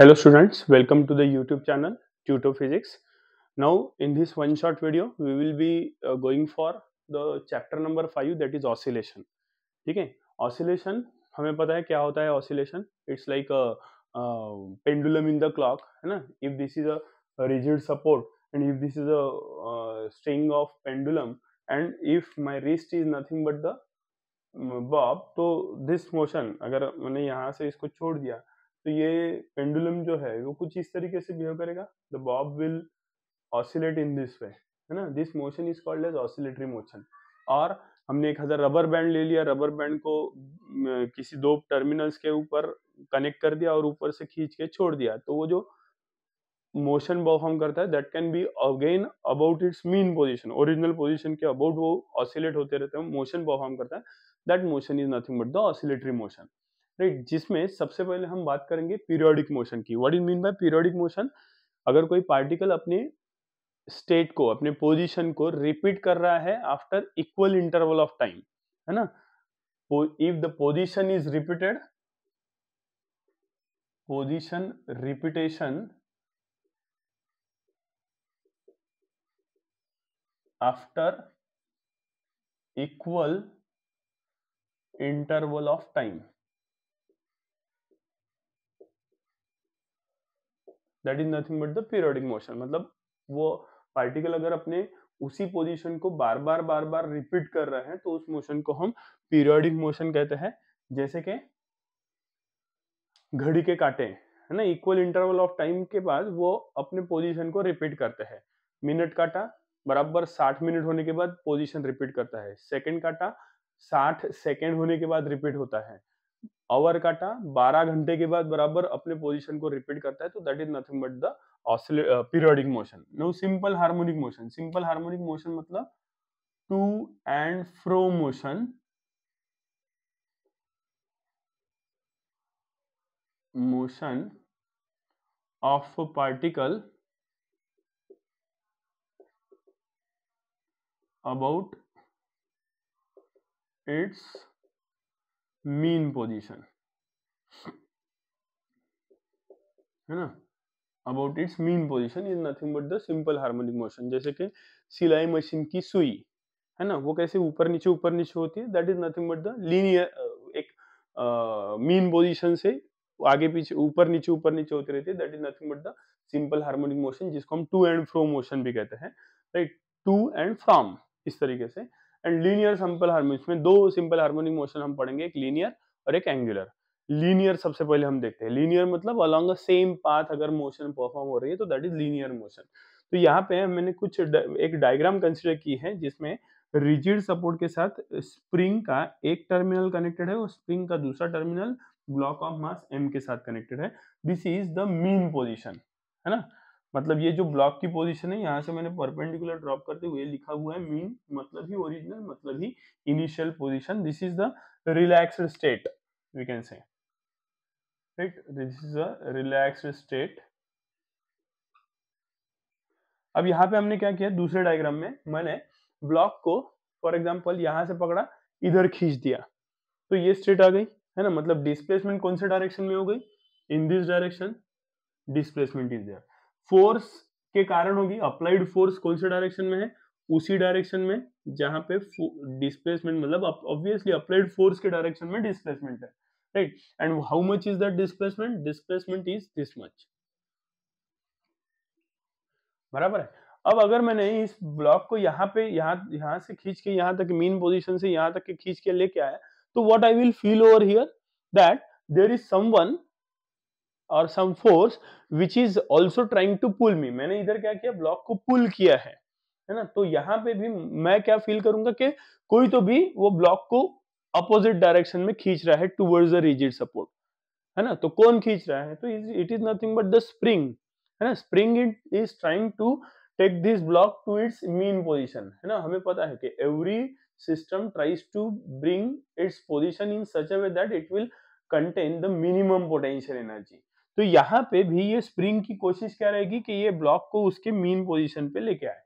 Hello students, welcome to the YouTube channel Tutor Physics. Now in this one short video we will be going for the chapter number 5 that is oscillation. ठीक है, oscillation हमें पता है क्या होता है oscillation. It's like a pendulum in the clock, है ना. If this is a rigid support and if this is a string of pendulum and if my wrist is nothing but the bob, तो this motion अगर मैंने यहाँ से इसको छोड़ दिया तो ये पेंडुलम जो है वो कुछ इस तरीके से बिहेव करेगा. The bob will oscillate in this way, है ना. This motion is called as oscillatory motion. और हमने एक रबर बैंड ले लिया, रबर बैंड को किसी दो टर्मिनल्स के ऊपर कनेक्ट कर दिया और ऊपर से खींच के छोड़ दिया, तो वो जो मोशन परफॉर्म करता है that can be again about it's mean position, original position के अबाउट वो ऑसिलेट होते रहते हैं, मोशन परफॉर्म करता है. That motion is nothing but the oscillatory motion, right. जिसमें सबसे पहले हम बात करेंगे पीरियोडिक मोशन की. What is mean by periodic motion? अगर कोई पार्टिकल अपने स्टेट को, अपने पोजीशन को रिपीट कर रहा है after equal interval of time, है ना. If the position is repeated, position repetition after equal interval of time, that is nothing but the periodic motion. मतलब वो पार्टिकल अगर अपने उसी पोजीशन को बार बार रिपीट कर रहे हैं तो उस मोशन को हम पीरियोडिक मोशन कहते हैं. जैसे कि घड़ी के कांटे, है ना, इक्वल इंटरवल ऑफ टाइम के बाद वो अपने पोजीशन को रिपीट करते हैं. मिनट कांटा बराबर 60 मिनट होने के बाद पोजीशन रिपीट करता है. सेकंड कांटा 60 सेकंड होने के बाद रिपीट होता है. आवर कांटा 12 घंटे के बाद बराबर अपने पोजीशन को रिपीट करता है. तो that is nothing but the periodic motion. No simple harmonic motion. Simple harmonic motion मतलब to and fro motion, motion of a particle about its mean position, है ना. about its mean position is nothing but the simple harmonic motion. जैसे कि सिलाई machine की सुई, है ना, वो कैसे ऊपर नीचे होती है. That is nothing but the linear, एक मीन पोजीशन से आगे पीछे ऊपर नीचे होती रहती है. That is nothing but the simple harmonic motion, जिसको हम टू एंड फ्रो मोशन भी कहते हैं, राइट. टू एंड फ्रॉम इस तरीके से. एंड लीनियर सिंपल हार्मोनिक में दो सिंपल हार्मोनिक मोशन हम पढ़ेंगे, एक लीनियर और एक एंगुलर. लीनियर सबसे पहले हम देखते हैं. लीनियर मतलब अलोंग द सेम पाथ अगर मोशन परफॉर्म हो रही है तो दैट इज लीनियर मोशन. तो यहाँ पे मैंने कुछ एक डायग्राम कंसिडर की है जिसमें रिजिड सपोर्ट के साथ स्प्रिंग का एक टर्मिनल कनेक्टेड है और स्प्रिंग का दूसरा terminal block of mass m के साथ कनेक्टेड है. This is the mean position, है ना. मतलब ये जो ब्लॉक की पोजीशन है, यहाँ से मैंने परपेंडिकुलर ड्रॉप करते हुए लिखा हुआ है मीन, मतलब ही ओरिजिनल, मतलब ही initial position. This is the relaxed state, we can say, right. This is a relaxed state. अब यहाँ पे हमने क्या किया, दूसरे डायग्राम में मैंने ब्लॉक को फॉर एग्जांपल यहाँ से पकड़ा, इधर खींच दिया, तो ये स्टेट आ गई, है ना. मतलब डिस्प्लेसमेंट कौन से डायरेक्शन में हो गई, in this direction displacement is there. Force के कारण होगी, अप्लाइड फोर्स कौन से डायरेक्शन में है, उसी डायरेक्शन में जहां पे डिस्प्लेसमेंट, मतलब ऑब्वियसली अप्लाइड फोर्स के डायरेक्शन में डिस्प्लेसमेंट है, right. And how much is that displacement, displacement is this much, बराबर है. अब अगर मैंने इस ब्लॉक को यहाँ से खींच के यहाँ तक, मीन पोजीशन से यहाँ तक के खींच के लेके आया, तो what I will feel over here, that there is someone और some force which is also trying to pull me. मैंने इधर क्या किया, ब्लॉक को पुल किया है ना. तो यहाँ पे भी मैं क्या फील करूंगा कि कोई तो भी वो ब्लॉक को अपोजिट डायरेक्शन में खींच रहा है टुवर्ड्स द रिजिड सपोर्ट, है ना. तो कौन खींच रहा है, तो it is nothing but the spring, है ना. Spring it is trying to take this block to its mean position, है ना. हमें पता है कि every system tries to bring its position in such a way that it will contain the minimum potential energy. तो यहाँ पे भी ये स्प्रिंग की कोशिश क्या रहेगी कि ये ब्लॉक को उसके मीन पोजीशन पे लेके आए.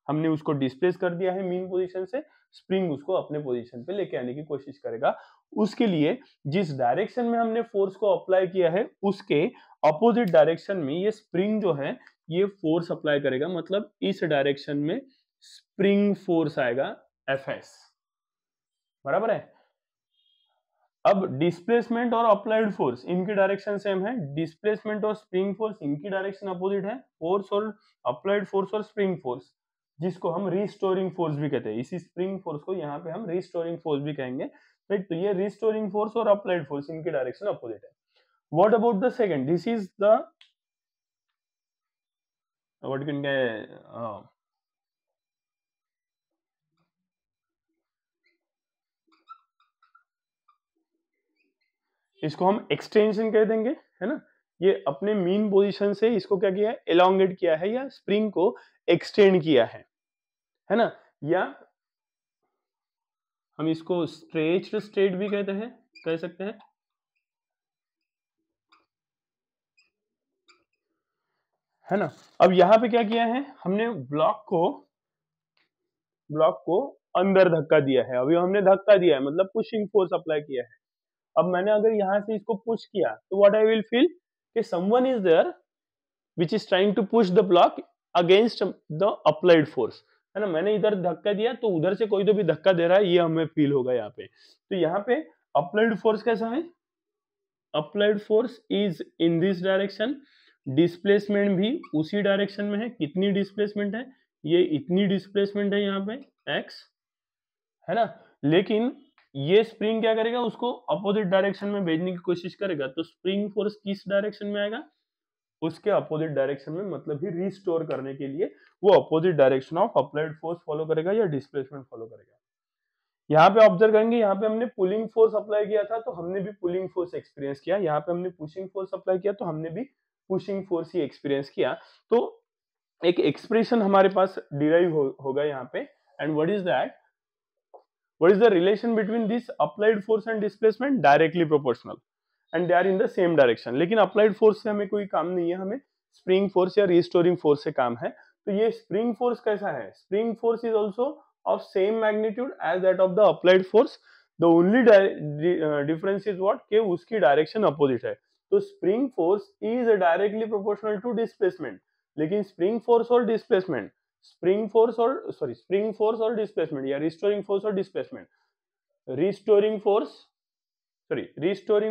हमने उसको डिस्प्लेस कर दिया है मीन पोजीशन से, स्प्रिंग उसको अपने पोजीशन पे लेके आने की कोशिश करेगा। उसके लिए जिस डायरेक्शन में हमने फोर्स को अप्लाई किया है उसके अपोजिट डायरेक्शन में ये स्प्रिंग जो है ये फोर्स अप्लाई करेगा, मतलब इस डायरेक्शन में स्प्रिंग फोर्स आएगा Fs, बराबर है। अब डिस्प्लेसमेंट और अप्लाइड फोर्स इनकी डायरेक्शन सेम है, डिस्प्लेसमेंट और स्प्रिंग फोर्स इनकी डायरेक्शन अपोजिट है, फोर्स और अप्लाइड फोर्स और स्प्रिंग फोर्स जिसको हम रिस्टोरिंग फोर्स भी कहते हैं, इसी स्प्रिंग फोर्स को यहाँ पे हम रिस्टोरिंग फोर्स भी कहेंगे, राइट। तो ये रिस्टोरिंग फोर्स और अप्लाइड फोर्स इनकी डायरेक्शन अपोजिट है। What about the second, this is the what can इसको हम एक्सटेंशन कह देंगे, है ना। ये अपने मीन पोजीशन से इसको क्या किया है, एलोंगेट किया है या स्प्रिंग को एक्सटेंड किया है ना। या हम इसको स्ट्रेच्ड स्टेट भी कहते हैं, कह सकते हैं, है ना। अब यहाँ पे क्या किया है हमने, ब्लॉक को अंदर धक्का दिया है, अभी हमने धक्का दिया है मतलब पुशिंग फोर्स अप्लाई किया है। अब मैंने अगर यहाँ से इसको पुश किया तो व्हाट आई विल फील कि someone is there which is trying to push the block against the applied force, है ना। मैंने इधर धक्का दिया तो उधर से कोई तो भी धक्का दे रहा है, ये हमें फील होगा यहाँ पे। तो यहाँ पे अप्लाइड फोर्स कैसा है, applied force is in this direction, displacement भी उसी डायरेक्शन में है। कितनी डिस्प्लेसमेंट है, ये इतनी डिस्प्लेसमेंट है यहाँ पे x, है ना। लेकिन ये स्प्रिंग क्या करेगा, उसको अपोजिट डायरेक्शन में भेजने की कोशिश करेगा। तो स्प्रिंग फोर्स किस डायरेक्शन में आएगा, उसके अपोजिट डायरेक्शन में, मतलब ही रिस्टोर करने के लिए वो opposite direction of applied force follow करेगा या डिस्प्लेसमेंट फॉलो करेगा। यहाँ पे ऑब्जर्व करेंगे, यहाँ पे हमने पुलिंग फोर्स अप्लाई किया था तो हमने भी पुलिंग फोर्स एक्सपीरियंस किया, यहाँ पे हमने पुशिंग फोर्स अप्लाई किया तो हमने भी पुशिंग फोर्स ही एक्सपीरियंस किया। तो एक एक्सप्रेशन हमारे पास डिराइव होगा यहाँ पे, and what is that, what is the relation between this applied force and displacement, directly proportional and they are in the same direction. लेकिन अप्लाइड फोर्स से हमें कोई काम नहीं है, हमें स्प्रिंग फोर्स या रिस्टोरिंग फोर्स से काम है। तो ये स्प्रिंग फोर्स कैसा है, spring force is also of same magnitude as that of the applied force, the only difference is what कि उसकी direction opposite है। तो spring force is directly proportional to displacement, लेकिन spring force और displacement, spring force और displacement या restoring force और displacement, restoring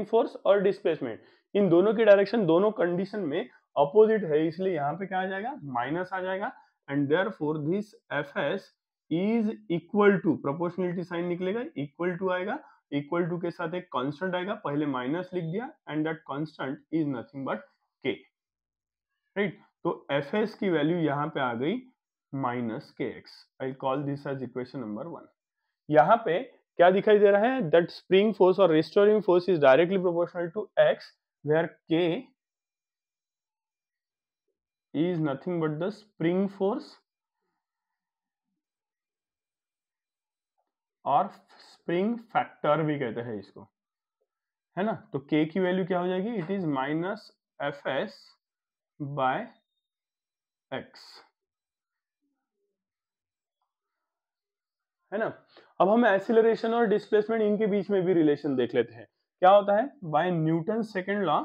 force और displacement, इन दोनों की डायरेक्शन दोनों कंडीशन में अपोजिट है, इसलिए यहाँ पे क्या आ जाएगा, माइनस आ जाएगा। And therefore this Fs is equal to, proportionality sign निकलेगा, इक्वल टू आएगा, इक्वल टू के साथ एक कांस्टेंट आएगा, पहले माइनस लिख दिया, and that constant is nothing but k, right. तो Fs की वैल्यू यहाँ पे आ गई minus kx, I call this as equation number 1। यहाँ पे क्या दिखाई दे रहा है, दैट स्प्रिंग फोर्स और restoring force is directly proportional to x, where k is nothing but the spring force और स्प्रिंग फैक्टर भी कहते हैं इसको, है ना। तो k की वैल्यू क्या हो जाएगी, it is minus Fs by x, है ना। अब हम एक्सीलरेशन और डिस्प्लेसमेंट इनके बीच में भी रिलेशन देख लेते हैं। क्या होता है, बाय न्यूटन सेकंड लॉ,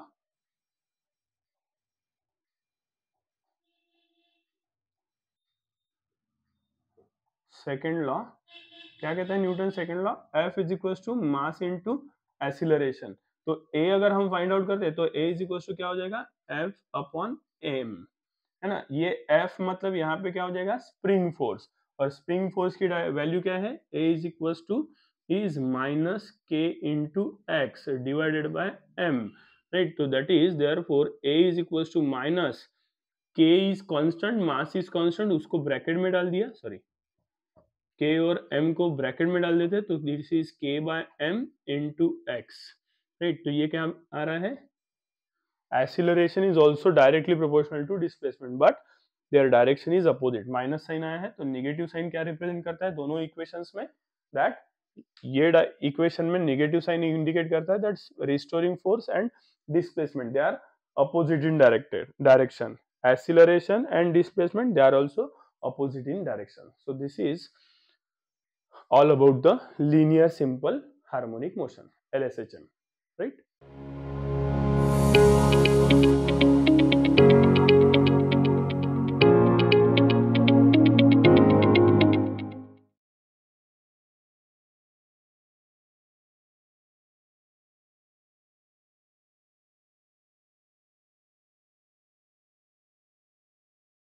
क्या कहता है Newton second law, F is equal to mass into acceleration. तो A अगर हम फाइंड आउट करते हैं तो A इज इक्वल टू क्या हो जाएगा, F अपॉन m, है ना। ये F मतलब यहाँ पे क्या हो जाएगा, स्प्रिंग फोर्स, और स्प्रिंग फोर्स की वैल्यू क्या है, A is equal to is minus k into x divided by m, right. तो that is therefore A is equal to minus k is constant, mass is constant, उसको bracket में डाल दिया, sorry k और m को bracket में डाल देते, तो this is k by m into x, right. तो ये क्या आ रहा है, acceleration is also directly proportional to displacement but their direction is opposite, minus sign आया है। तो नेगेटिव साइन क्या रिप्रेजेंट करता है दोनों इक्वेशंस में, दैट ये इक्वेशन में नेगेटिव साइन इंडिकेट करता है that restoring force and displacement they are opposite in direction, acceleration and displacement they are also opposite in direction. So this is all about the linear simple harmonic motion, LSHM, right?